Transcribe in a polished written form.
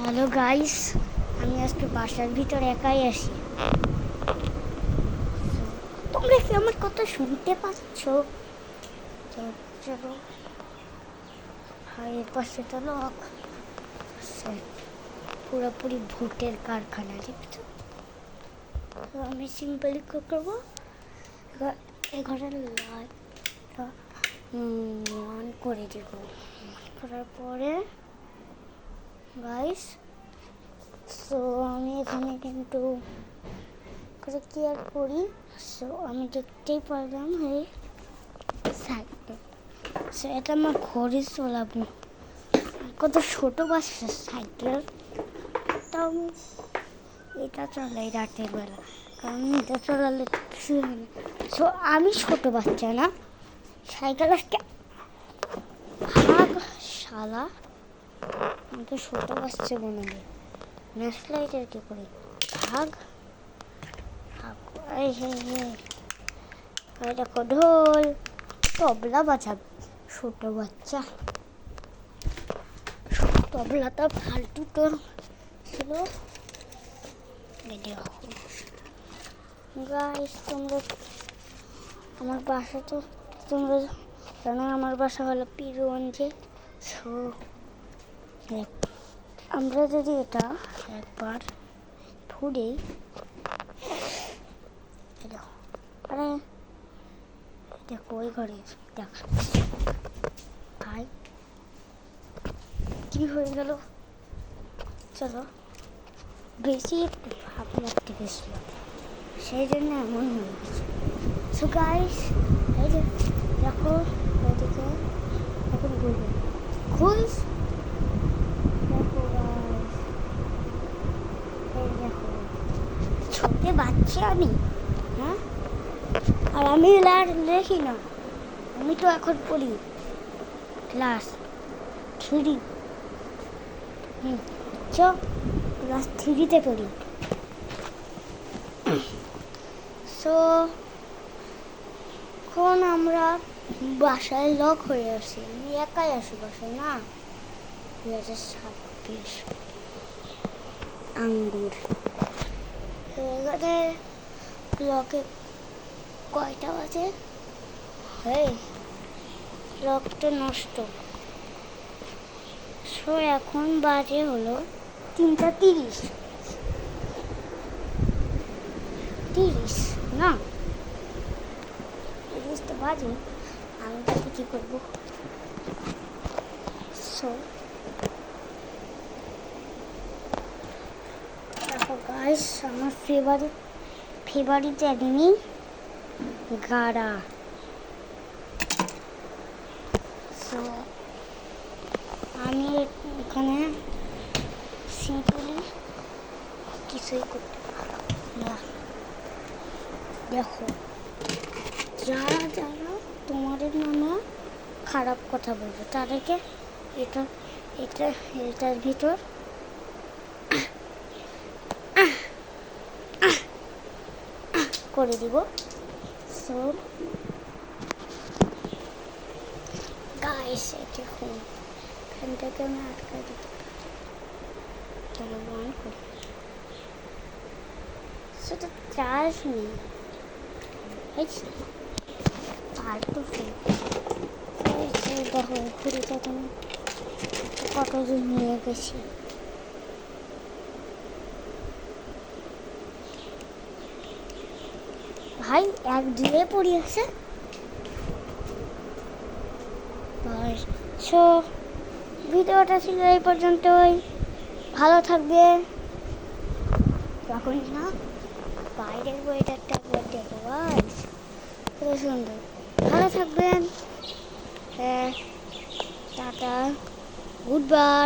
Hello guys, আমি আজকে বাসার ভিতরে একাই আছি। তোমরা কি আমার কথা শুনতে পাচ্ছ? চলো ভাই, এর পাশে তো লোক পুরোপুরি ভূতের কারখানা, দেখছো? তো আমি সিম্পলি কি করবো, ঘরের লাইট অন করে দিব। করার পরে গাইস, সো আমি এখানে কিন্তু কেয়ার করি। সো আমি দেখতেই পারলাম এই সাইকেল। সো এটা আমার ঘরে চলাবো। কত ছোট বাচ্চা সাইকেল, তাও আমি এটা চালাই রাতের বেলা, কারণ এটা চালালে কিছু হয় না। সো আমি ছোট বাচ্চা না, সাইকেল আসতে ভাগ শালা, আমাকে ছোট বাচ্চা বানাবে। ন্যাশলাইটের কি করে ভাগ ভাগ। এই দেখো ঢোল, তবলা বাজাবে ছোট বাচ্চা। তবলাটা ফালতু তো ছিল। গাইস, তোমরা আমার বাসা তো তোমরা জানো, আমার বাসা হলো পীরগঞ্জে। সো আমরা যদি এটা একবার ফুড়েই, আরে দেখো ওই ঘরে দেখ ভাই কি হয়ে গেল। চলো, বেশি একটু ভাব লাগতে গেছিল, সেই জন্য এমন হয়ে গেছে। সো গাইস, এই যে দেখো ওইদিকে এখন বলবো খুঁজ। দেখো গাইস, এই দেখো ছোট বাচ্চা আমি, হ্যাঁ, আর আমি দেখি না, আমি তো এখন পড়ি ক্লাস 3। ক্লাস 3-তে পড়ি। সো এখন আমরা বাসায় লক হয়ে আসি, আমি একাই আসি বাসায় না। 2026 আঙ্গুর এখানে লকে কয়টা বাজে? লকটা নষ্ট। সো এখন বাজে হলো 3:30 না 30 তো বাজে। আমি তাকে কি করবো? সো দেখো গাইস, আমার ফেভারিট অ্যানিমি গাড়া। সো আমি এখানে সিম্পলি কিছুই করতে পারবো না। দেখো, যারা তোমাদের নামে খারাপ কথা বলবে তাদেরকে এটার ভিতর করে দিব। সো গাইস, দেখুন ফ্যানটাকে আমি আটকাই দিতে পারি, তাহলে অন করি। সেটা চার্জ নেই, ফালতু ফোন। দেখো ঘুরিটা তুমি কতজন নিয়ে গেছি। ভাই 1-2 পড়ি আছে। সো ভিডিওটা ছিল এই পর্যন্তই। ভালো থাকবে। যখন না বাইরের ওয়েদারটা একবার দেখো গাইস, কত সুন্দর। ভালো থাকবেন। হ্যাঁ, টাটা, গুড বাই।